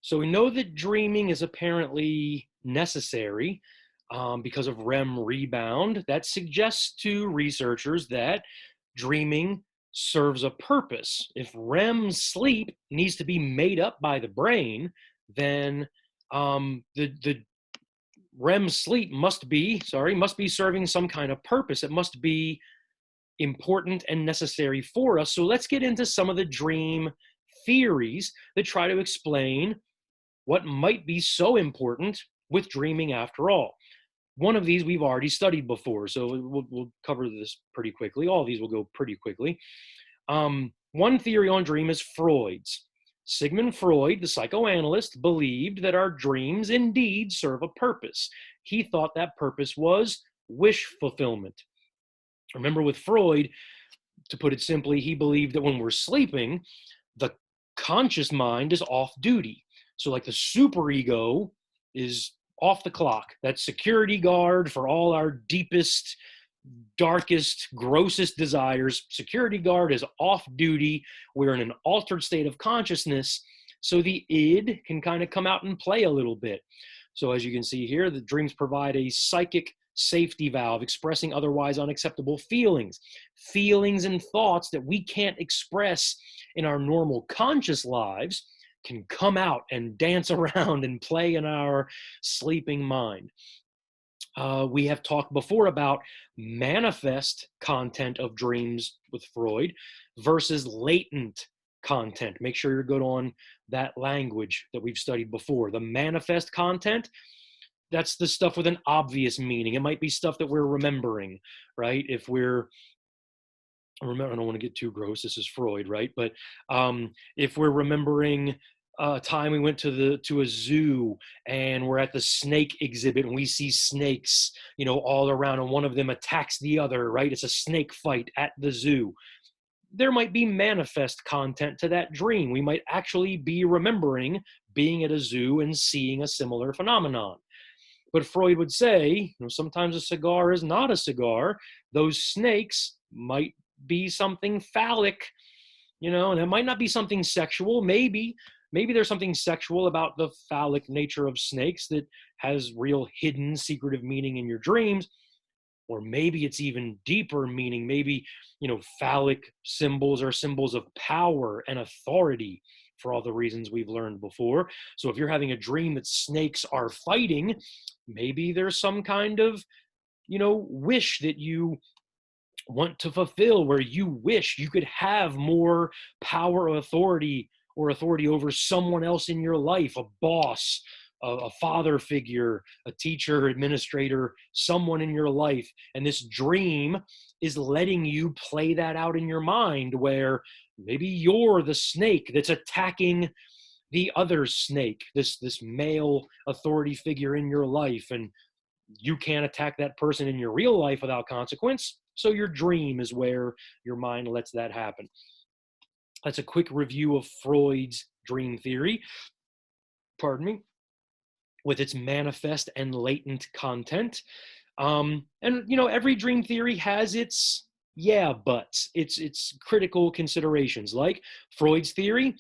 So we know that dreaming is apparently necessary because of REM rebound. That suggests to researchers that dreaming serves a purpose. If REM sleep needs to be made up by the brain, then the REM sleep must be serving some kind of purpose. It must be important and necessary for us. So let's get into some of the dream theories that try to explain what might be so important with dreaming after all. One of these we've already studied before, so we'll cover this pretty quickly. All of these will go pretty quickly. One theory on dream is Freud's. Sigmund Freud, the psychoanalyst, believed that our dreams indeed serve a purpose. He thought that purpose was wish fulfillment. Remember, with Freud, to put it simply, he believed that when we're sleeping, the conscious mind is off duty. So, like the superego is off the clock. That security guard for all our deepest, darkest, grossest desires. Security guard is off duty. We're in an altered state of consciousness. So the id can kind of come out and play a little bit. So as you can see here, the dreams provide a psychic safety valve, expressing otherwise unacceptable feelings, feelings and thoughts that we can't express in our normal conscious lives can come out and dance around and play in our sleeping mind. We have talked before about manifest content of dreams with Freud versus latent content. Make sure you're good on that language that we've studied before. The manifest content, that's the stuff with an obvious meaning. It might be stuff that we're remembering, right? If we're remember, I don't want to get too gross. This is Freud, right? But if we're remembering a time we went to a zoo and we're at the snake exhibit and we see snakes, all around, and one of them attacks the other, right? It's a snake fight at the zoo. There might be manifest content to that dream. We might actually be remembering being at a zoo and seeing a similar phenomenon. But Freud would say, sometimes a cigar is not a cigar. Those snakes might be something phallic, and it might not be something sexual. Maybe there's something sexual about the phallic nature of snakes that has real hidden secretive meaning in your dreams. Or maybe it's even deeper meaning. Maybe, phallic symbols are symbols of power and authority for all the reasons we've learned before. So if you're having a dream that snakes are fighting, maybe there's some kind of, wish that you want to fulfill, where you wish you could have more power or authority over someone else in your life, a boss, a father figure, a teacher, administrator, someone in your life. And this dream is letting you play that out in your mind, where maybe you're the snake that's attacking the other snake, this male authority figure in your life, and you can't attack that person in your real life without consequence. So your dream is where your mind lets that happen. That's a quick review of Freud's dream theory, pardon me, with its manifest and latent content. And every dream theory has its buts, its critical considerations. Like Freud's theory,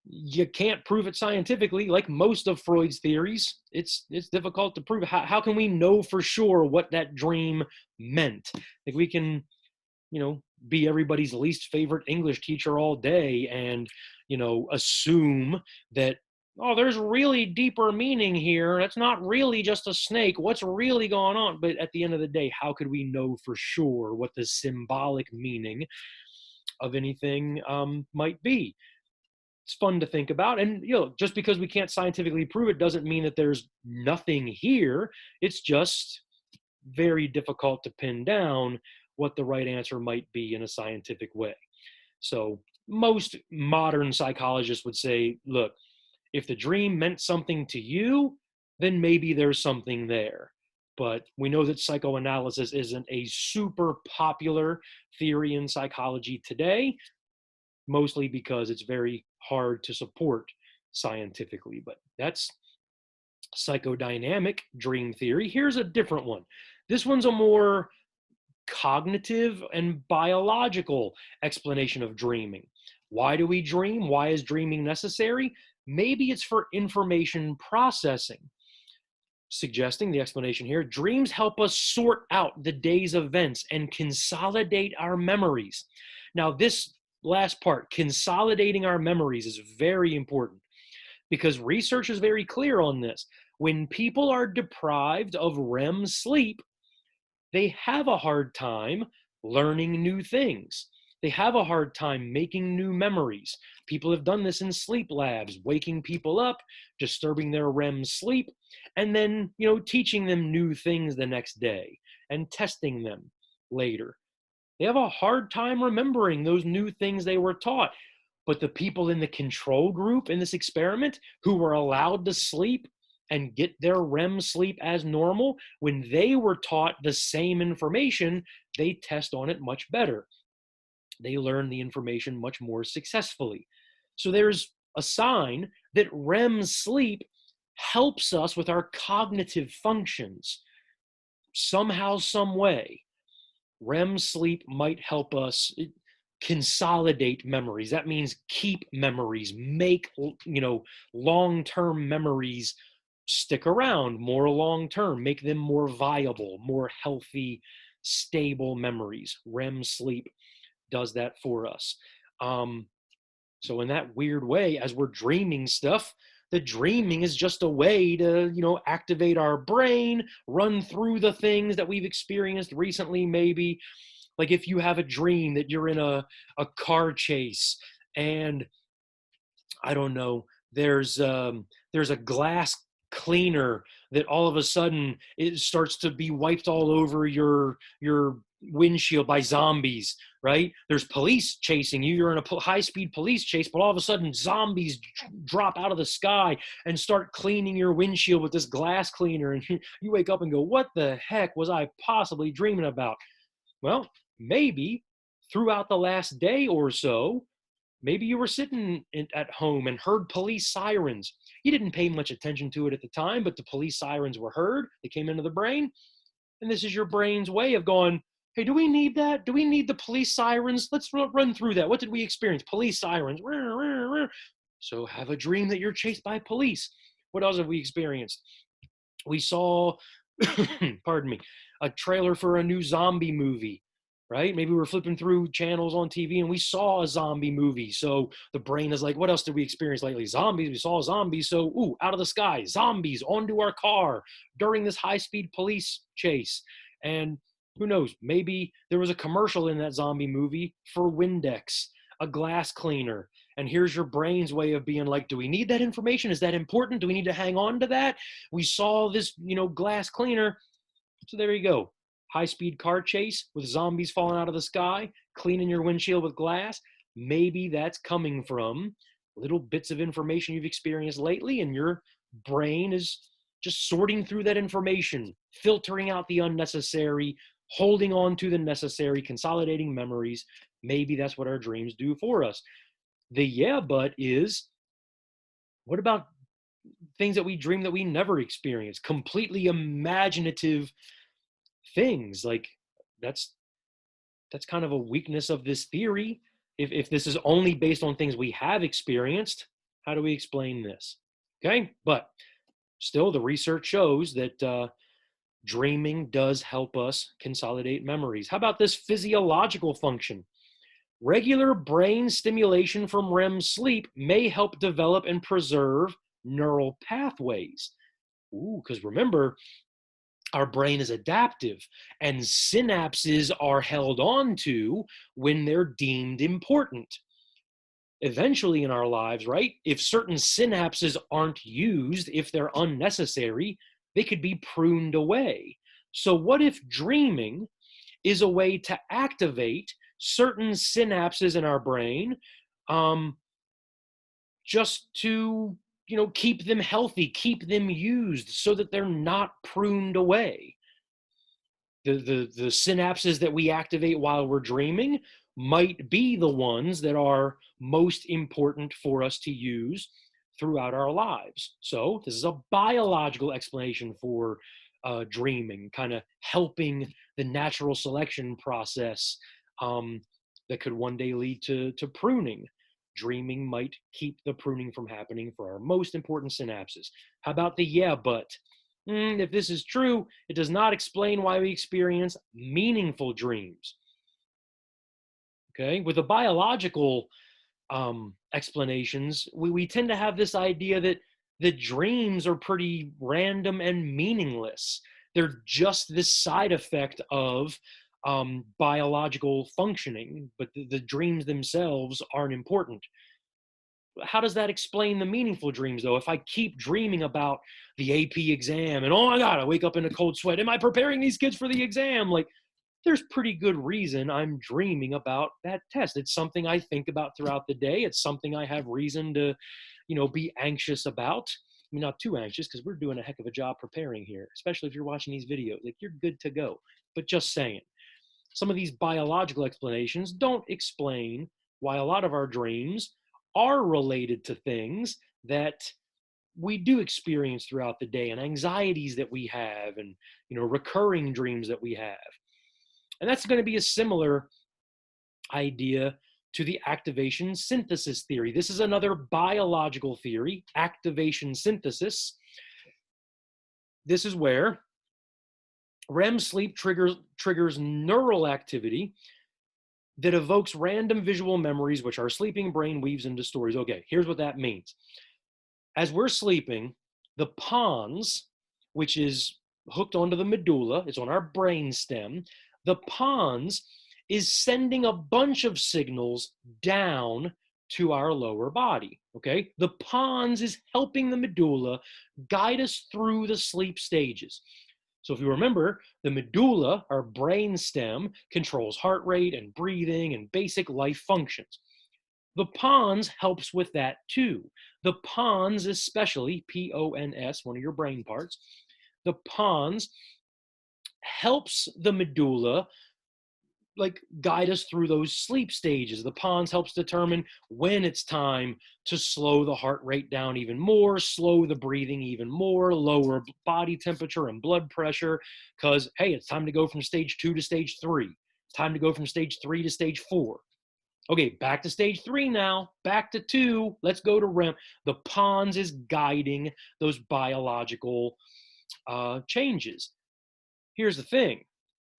you can't prove it scientifically. Like most of Freud's theories, it's difficult to prove. How can we know for sure what that dream meant? Like we can, be everybody's least favorite English teacher all day and, assume that, oh, there's really deeper meaning here. That's not really just a snake. What's really going on? But at the end of the day, how could we know for sure what the symbolic meaning of anything might be? It's fun to think about. And, just because we can't scientifically prove it doesn't mean that there's nothing here. It's just very difficult to pin down what the right answer might be in a scientific way. So most modern psychologists would say, look, if the dream meant something to you, then maybe there's something there. But we know that psychoanalysis isn't a super popular theory in psychology today, mostly because it's very hard to support scientifically. But that's psychodynamic dream theory. Here's a different one. This one's a more cognitive and biological explanation of dreaming. Why do we dream? Why is dreaming necessary? Maybe it's for information processing. Suggesting the explanation here, dreams help us sort out the day's events and consolidate our memories. Now, this last part, consolidating our memories, is very important because research is very clear on this. When people are deprived of REM sleep, they have a hard time learning new things. They have a hard time making new memories. People have done this in sleep labs, waking people up, disturbing their REM sleep, and then, teaching them new things the next day and testing them later. They have a hard time remembering those new things they were taught. But the people in the control group in this experiment who were allowed to sleep and get their REM sleep as normal, when they were taught the same information, they test on it much better. They learn the information much more successfully. So there's a sign that REM sleep helps us with our cognitive functions. Somehow, some way, REM sleep might help us consolidate memories. That means keep memories, make, long-term memories stick around more long-term, make them more viable, more healthy, stable memories. REM sleep does that for us. So in that weird way, as we're dreaming stuff, the dreaming is just a way to, activate our brain, run through the things that we've experienced recently, maybe. Like if you have a dream that you're in a car chase and I don't know, there's a glass cleaner that all of a sudden it starts to be wiped all over your windshield by zombies, right? There's police chasing you. You're in a high-speed police chase, but all of a sudden zombies drop out of the sky and start cleaning your windshield with this glass cleaner. And you wake up and go, what the heck was I possibly dreaming about? Well, maybe throughout the last day or so, maybe you were sitting at home and heard police sirens. You didn't pay much attention to it at the time, but the police sirens were heard. They came into the brain. And this is your brain's way of going, hey, do we need that? Do we need the police sirens? Let's run through that. What did we experience? Police sirens. So have a dream that you're chased by police. What else have we experienced? We saw, pardon me, a trailer for a new zombie movie, right? Maybe we're flipping through channels on TV and we saw a zombie movie. So the brain is like, what else did we experience lately? Zombies. We saw zombies. So, out of the sky, zombies onto our car during this high-speed police chase. And who knows, maybe there was a commercial in that zombie movie for Windex, a glass cleaner. And here's your brain's way of being like, do we need that information? Is that important? Do we need to hang on to that? We saw this, glass cleaner. So there you go. High-speed car chase with zombies falling out of the sky, cleaning your windshield with glass. Maybe that's coming from little bits of information you've experienced lately, and your brain is just sorting through that information, filtering out the unnecessary, holding on to the necessary, consolidating memories. Maybe that's what our dreams do for us. The yeah, but is, what about things that we dream that we never experience? Completely imaginative things. Like that's kind of a weakness of this theory. If this is only based on things we have experienced, how do we explain this? Okay, but still the research shows that dreaming does help us consolidate memories. How about this physiological function? Regular brain stimulation from REM sleep may help develop and preserve neural pathways. Because remember, our brain is adaptive and synapses are held on to when they're deemed important. Eventually in our lives, right, if certain synapses aren't used, if they're unnecessary, they could be pruned away. So what if dreaming is a way to activate certain synapses in our brain, just to keep them healthy, keep them used so that they're not pruned away? The synapses that we activate while we're dreaming might be the ones that are most important for us to use throughout our lives. So this is a biological explanation for dreaming, kind of helping the natural selection process that could one day lead to pruning. Dreaming might keep the pruning from happening for our most important synapses. How about the yeah, but? If this is true, it does not explain why we experience meaningful dreams. Okay, with the biological explanations, we tend to have this idea that the dreams are pretty random and meaningless. They're just this side effect of biological functioning, but the dreams themselves aren't important. How does that explain the meaningful dreams, though? If I keep dreaming about the AP exam and, oh my God, I wake up in a cold sweat, am I preparing these kids for the exam? Like, there's pretty good reason I'm dreaming about that test. It's something I think about throughout the day. It's something I have reason to, be anxious about. I mean, not too anxious because we're doing a heck of a job preparing here, especially if you're watching these videos. Like, you're good to go. But just saying, some of these biological explanations don't explain why a lot of our dreams are related to things that we do experience throughout the day and anxieties that we have and recurring dreams that we have. And that's going to be a similar idea to the activation synthesis theory. This is another biological theory, activation synthesis. This is where REM sleep triggers neural activity that evokes random visual memories, which our sleeping brain weaves into stories. Okay, here's what that means. As we're sleeping, the pons, which is hooked onto the medulla, it's on our brain stem, the pons is sending a bunch of signals down to our lower body, okay? The pons is helping the medulla guide us through the sleep stages. So if you remember, the medulla, our brain stem, controls heart rate and breathing and basic life functions. The pons helps with that too. The pons, especially, P-O-N-S, one of your brain parts, the pons helps the medulla guide us through those sleep stages. The pons helps determine when it's time to slow the heart rate down even more, slow the breathing even more, lower body temperature and blood pressure, because, hey, it's time to go from stage 2 to stage 3. It's time to go from stage 3 to stage 4. Okay, back to stage 3 now, back to 2, let's go to REM. The pons is guiding those biological changes. Here's the thing.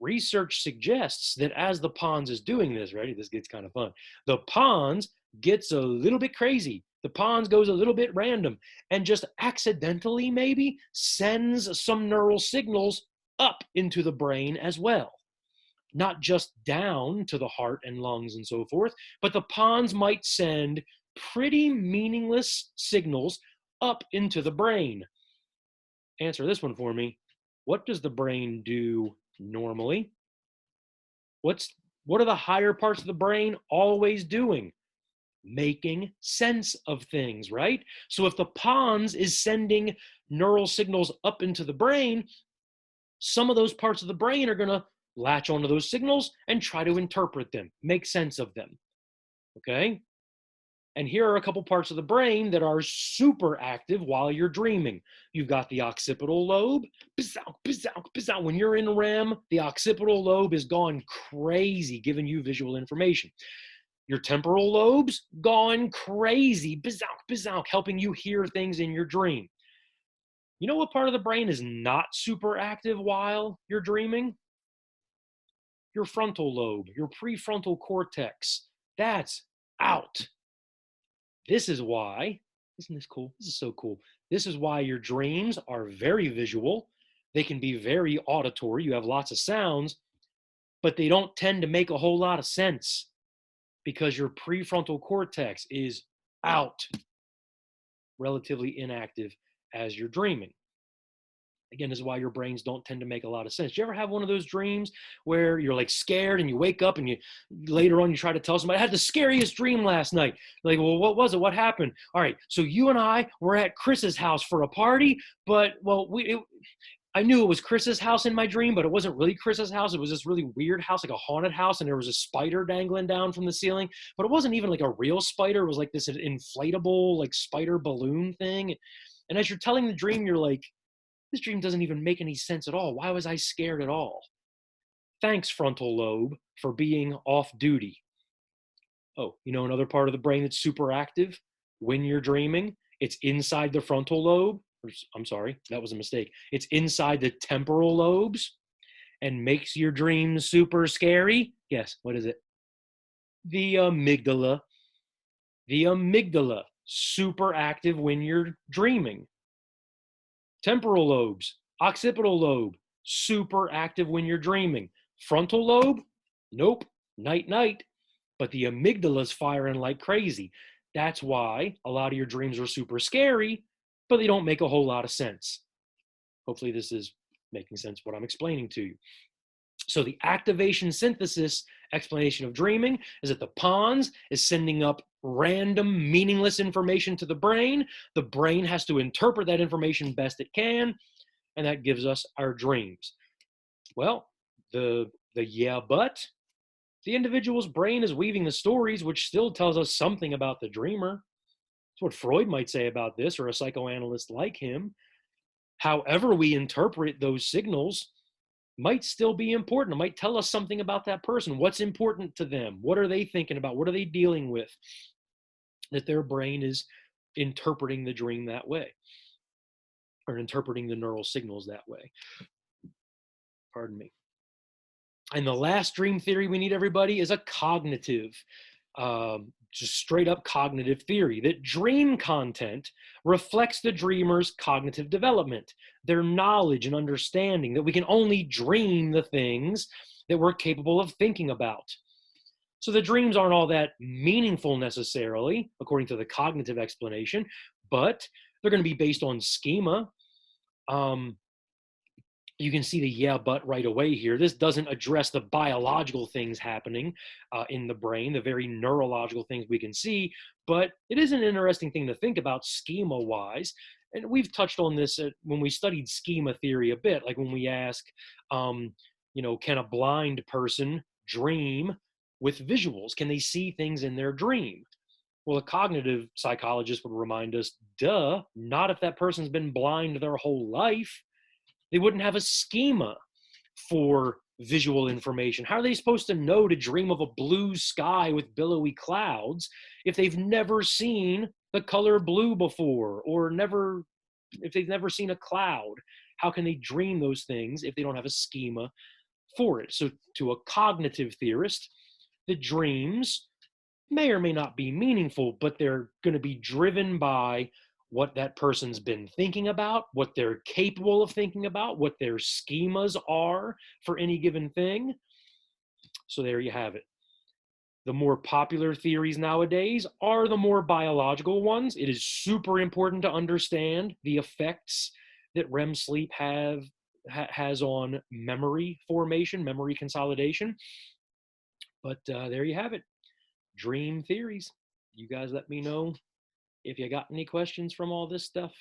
Research suggests that as the pons is doing this, ready? This gets kind of fun. The pons gets a little bit crazy. The pons goes a little bit random and just accidentally maybe sends some neural signals up into the brain as well. Not just down to the heart and lungs and so forth, but the pons might send pretty meaningless signals up into the brain. Answer this one for me. What does the brain do normally? What are the higher parts of the brain always doing? Making sense of things, right? So if the pons is sending neural signals up into the brain, some of those parts of the brain are going to latch onto those signals and try to interpret them, make sense of them. Okay? And here are a couple parts of the brain that are super active while you're dreaming. You've got the occipital lobe. When you're in REM, the occipital lobe is gone crazy, giving you visual information. Your temporal lobes gone crazy, helping you hear things in your dream. You know what part of the brain is not super active while you're dreaming? Your frontal lobe, your prefrontal cortex. That's out. This is why, isn't this cool? This is so cool. This is why your dreams are very visual. They can be very auditory. You have lots of sounds, but they don't tend to make a whole lot of sense because your prefrontal cortex is out, relatively inactive as you're dreaming. Again, this is why your brains don't tend to make a lot of sense. Do you ever have one of those dreams where you're like scared and you wake up and you later on you try to tell somebody, I had the scariest dream last night. Like, well, what was it? What happened? All right, so you and I were at Chris's house for a party, but I knew it was Chris's house in my dream, but it wasn't really Chris's house. It was this really weird house, like a haunted house, and there was a spider dangling down from the ceiling, but it wasn't even like a real spider. It was like this inflatable like spider balloon thing. And as you're telling the dream, you're like, this dream doesn't even make any sense at all. Why was I scared at all? Thanks, frontal lobe, for being off duty. Oh, another part of the brain that's super active when you're dreaming? It's inside the frontal lobe. I'm sorry, that was a mistake. It's inside the temporal lobes and makes your dreams super scary. Guess what is it? The amygdala. The amygdala, super active when you're dreaming. Temporal lobes, occipital lobe, super active when you're dreaming. Frontal lobe, nope, night, night. But the amygdala's firing like crazy. That's why a lot of your dreams are super scary, but they don't make a whole lot of sense. Hopefully, this is making sense what I'm explaining to you. So the activation synthesis explanation of dreaming is that the pons is sending up random meaningless information to the brain. The brain has to interpret that information best it can, and that gives us our dreams. Well, the yeah, but the individual's brain is weaving the stories, which still tells us something about the dreamer. That's what Freud might say about this, or a psychoanalyst like him. However we interpret those signals might still be important. It might tell us something about that person. What's important to them? What are they thinking about? What are they dealing with? That their brain is interpreting the dream that way, or interpreting the neural signals that way. Pardon me. And the last dream theory we need, everybody, is a cognitive, just straight up cognitive theory, that dream content reflects the dreamer's cognitive development, their knowledge and understanding, that we can only dream the things that we're capable of thinking about. So the dreams aren't all that meaningful necessarily, according to the cognitive explanation, but they're going to be based on schema. You can see the yeah, but right away here. This doesn't address the biological things happening in the brain, the very neurological things we can see, but it is an interesting thing to think about schema wise. And we've touched on this when we studied schema theory a bit, like when we ask, can a blind person dream with visuals? Can they see things in their dream? Well, a cognitive psychologist would remind us, duh, not if that person's been blind their whole life. They wouldn't have a schema for visual information. How are they supposed to know to dream of a blue sky with billowy clouds if they've never seen the color blue before, or if they've never seen a cloud? How can they dream those things if they don't have a schema for it? So to a cognitive theorist, the dreams may or may not be meaningful, but they're going to be driven by what that person's been thinking about, what they're capable of thinking about, what their schemas are for any given thing. So there you have it. The more popular theories nowadays are the more biological ones. It is super important to understand the effects that REM sleep has on memory formation, memory consolidation. But there you have it. Dream theories. You guys let me know if you got any questions from all this stuff.